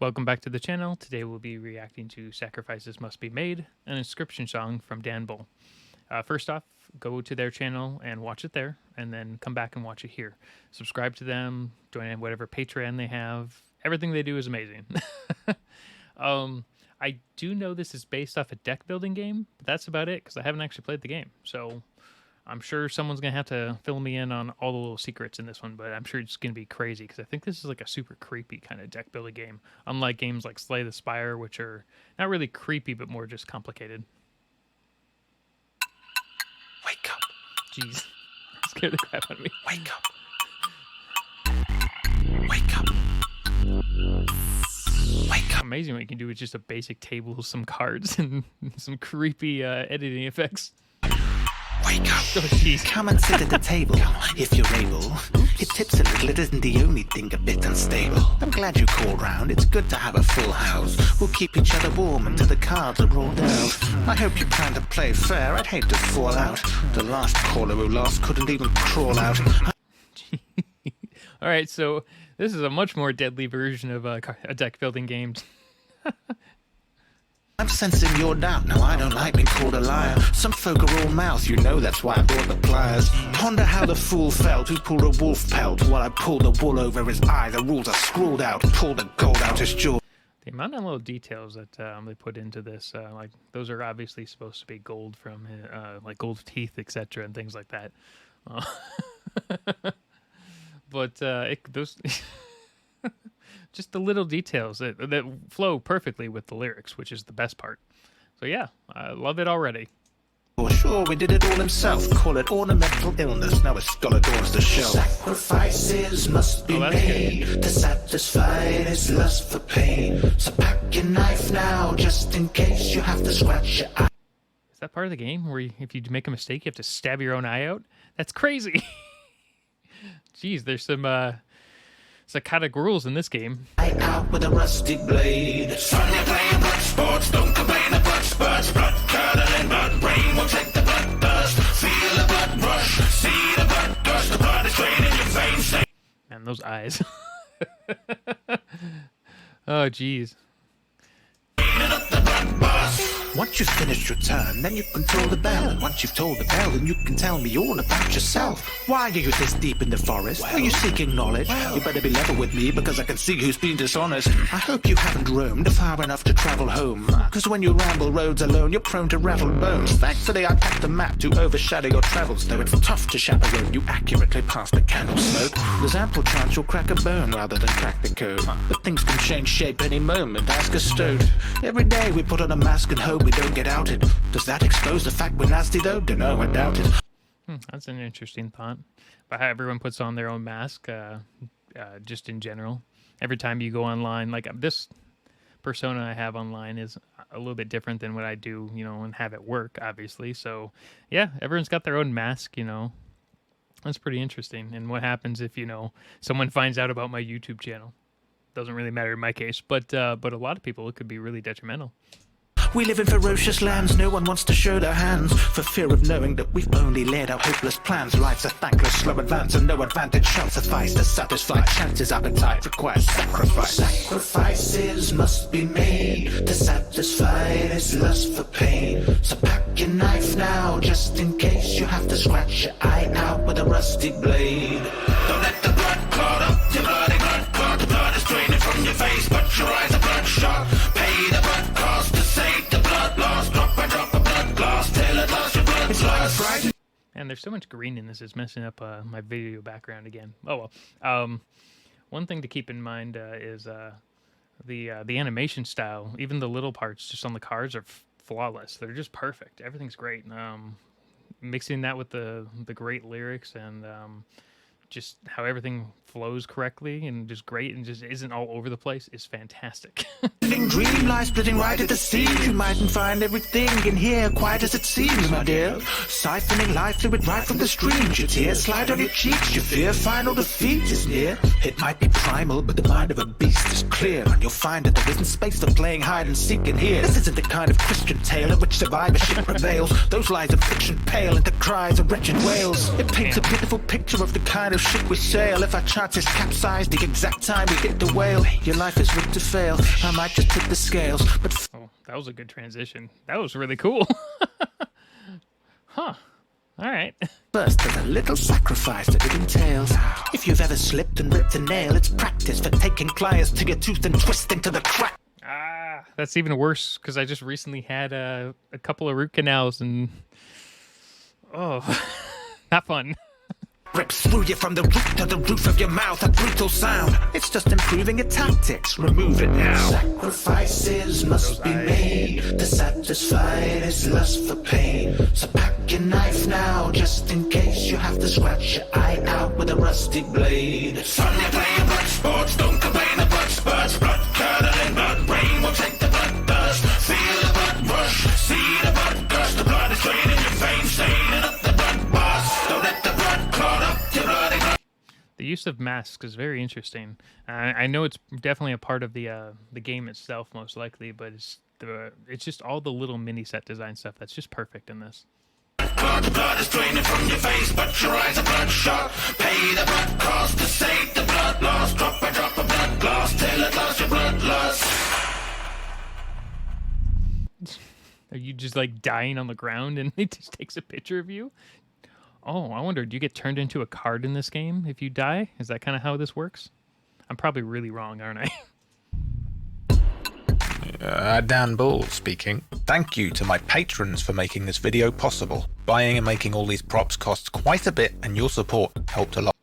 Welcome back to the channel. Today we'll be reacting to Sacrifices Must Be Made, an Inscryption song from Dan Bull. First off, go to their channel and watch it there, and then come back and watch it here. Subscribe to them, join whatever Patreon they have. Everything they do is amazing. I do know this is based off a deck building game, but that's about it because I haven't actually played the game. So I'm sure someone's going to have to fill me in on all the little secrets in this one, but I'm sure it's going to be crazy because I think this is like a super creepy kind of deck building game, unlike games like Slay the Spire, which are not really creepy, but more just complicated. Wake up. Jeez. That scared the crap out of me. Wake up. Wake up. Wake up. Amazing what you can do with just a basic table, some cards, and some creepy editing effects. Wake up. Oh, jeez. Come and sit at the table, if you're able. It tips a little, it isn't the only thing a bit unstable. I'm glad you called round, it's good to have a full house. We'll keep each other warm until the cards are rolled out. I hope you plan to play fair, I'd hate to fall out. The last caller who lost couldn't even crawl out. Alright, so this is a much more deadly version of a deck building game. I'm sensing your doubt, now I don't like being called a liar. Some folk are all mouth, you know that's why I brought the pliers. Ponder how the fool felt who pulled a wolf pelt, while I pulled the wool over his eye, the rules are scrawled out, pulled the gold out his jaw. The amount of little details that they put into this, like those are obviously supposed to be gold from like gold teeth, etc., and things like that. But those just the little details that flow perfectly with the lyrics, which is the best part. So yeah, I love it already. For sure, we did it all himself. Call it ornamental illness. Now a skull adorns the show. Sacrifices must be made to satisfy his lust for pain. So pack your knife now, just in case you have to scratch your eye. Is that part of the game where if you make a mistake, you have to stab your own eye out? That's crazy. Jeez, there's some psychotic rules in this game. Out with a rusty blade. Son, you're playing blood sports. Don't complain of blood spurts. Blood curdling, blood brain will take the blood dust. Feel the blood rush. See the blood gush. The blood is draining your veins. Man, those eyes. Oh, jeez. Once you've finished your turn, then you can toll the bell. And once you've tolled the bell, then you can tell me all about yourself. Why are you this deep in the forest? Are you seeking knowledge? You better be level with me, because I can see who's been dishonest. I hope you haven't roamed far enough to travel home, because when you ramble roads alone, you're prone to ravel bones. Thankfully, I packed a map to overshadow your travels, though it's tough to chaperone you accurately past the candle smoke. There's ample chance you'll crack a bone rather than crack the code. But things can change shape any moment, ask a stoat. Every day we put on a mask and hope we don't get outed. Does that expose the fact we're nasty though? Dunno, I doubt it. That's an interesting thought. But how everyone puts on their own mask, just in general. Every time you go online, like this persona I have online is a little bit different than what I do, you know, and have at work, obviously. So yeah, everyone's got their own mask, you know. That's pretty interesting. And what happens if, you know, someone finds out about my YouTube channel? Doesn't really matter in my case, but a lot of people, it could be really detrimental. We live in ferocious lands, no one wants to show their hands, for fear of knowing that we've only laid out hopeless plans. Life's a thankless slow advance, and no advantage shall suffice to satisfy chances. Appetite requires sacrifice. Sacrifices must be made to satisfy this lust for pain. So pack your knife now, just in case you have to scratch your eye out with a rusty blade. Don't let the blood clot up your bloody blood clot. The blood is draining from your face, but your eyes are bloodshot. Pay the blood cost to save the blood loss. Drop by drop of blood glass till at last your blood's lost. And there's so much green in this, it's messing up my video background again. Oh well. One thing to keep in mind is the animation style. Even the little parts just on the cards are flawless. They're just perfect. Everything's great. Mixing that with the great lyrics and just how everything flows correctly and just great and just isn't all over the place is fantastic. Dream lies splitting right at the seams. You mightn't find everything in here quite as it seems, my dear. Siphoning life fluid right from the streams. Your tears slide on your cheeks. Your fear final defeat is near. It might be primal, but the mind of a beast is clear, and you'll find that there isn't space for playing hide and seek in here. This isn't the kind of Christian tale in which survivorship prevails. Those lies of fiction pale into cries of wretched wails. It paints a beautiful picture of the kind of ship we sail. If our chart is capsized, the exact time we hit the whale. Your life is rigged to fail. I might just tip the scales, but Oh, that was a good transition. That was really cool. Huh. All right. first, there's a little sacrifice that it entails. If you've ever slipped and ripped a nail, it's practice for taking pliers to your tooth and twisting to the crack. Ah, that's even worse because I just recently had a couple of root canals and oh, not fun. Rips through you from the root to the roof of your mouth, a brutal sound. It's just improving your tactics. Remove it now. Sacrifices must be made to satisfy this lust for pain. So pack your knife now, just in case you have to scratch your eye out with a rusty blade. Son, you're playing blood sports, don't complain of blood spurts. Blood curdling, blood rain will take the blood dust. Feel the blood rush, see the blood gush. The blood is draining your veins, staining up the blood bus. Don't let the blood clot up your bloody blood. The use of masks is very interesting. I know it's definitely a part of the game itself, most likely, but it's just all the little mini set design stuff that's just perfect in this. The blood is draining from your face, but your eyes are bloodshot. Pay the blood cost to save the blood loss. Drop by drop of blood gloss till at last your blood loss. Are you just like dying on the ground and it just takes a picture of you? Oh, I wonder, do you get turned into a card in this game if you die? Is that kind of how this works? I'm probably really wrong, aren't I? Dan Bull speaking. Thank you to my patrons for making this video possible. Buying and making all these props costs quite a bit, and your support helped a lot.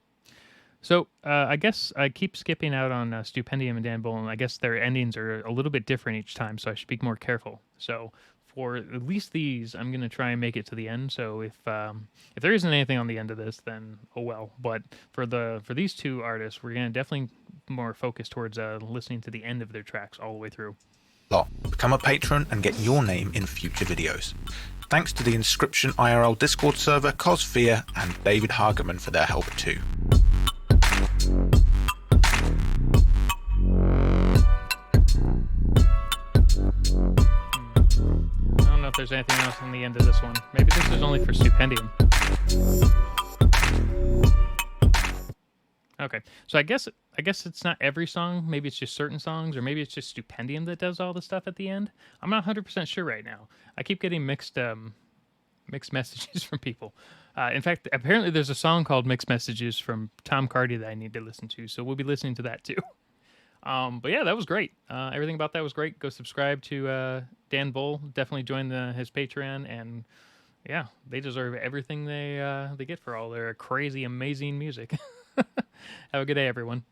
So I guess I keep skipping out on Stupendium and Dan Bull, and I guess their endings are a little bit different each time, so I should be more careful. So for at least these, I'm going to try and make it to the end. So if there isn't anything on the end of this, then oh well. But for these two artists, we're going to definitely more focus towards listening to the end of their tracks all the way through. Become a patron and get your name in future videos. Thanks to the Inscryption IRL Discord server, Cosfear, and David Hageman for their help too. I don't know if there's anything else on the end of this one. Maybe this is only for Stupendium. Okay, so I guess it's not every song. Maybe it's just certain songs, or maybe it's just Stupendium that does all the stuff at the end. I'm not 100% sure right now. I keep getting mixed messages from people. In fact, apparently there's a song called Mixed Messages from Tom Cardy that I need to listen to, so we'll be listening to that too. But yeah, that was great. Everything about that was great. Go subscribe to Dan Bull. Definitely join his Patreon, and yeah, they deserve everything they get for all their crazy, amazing music. Have a good day, everyone.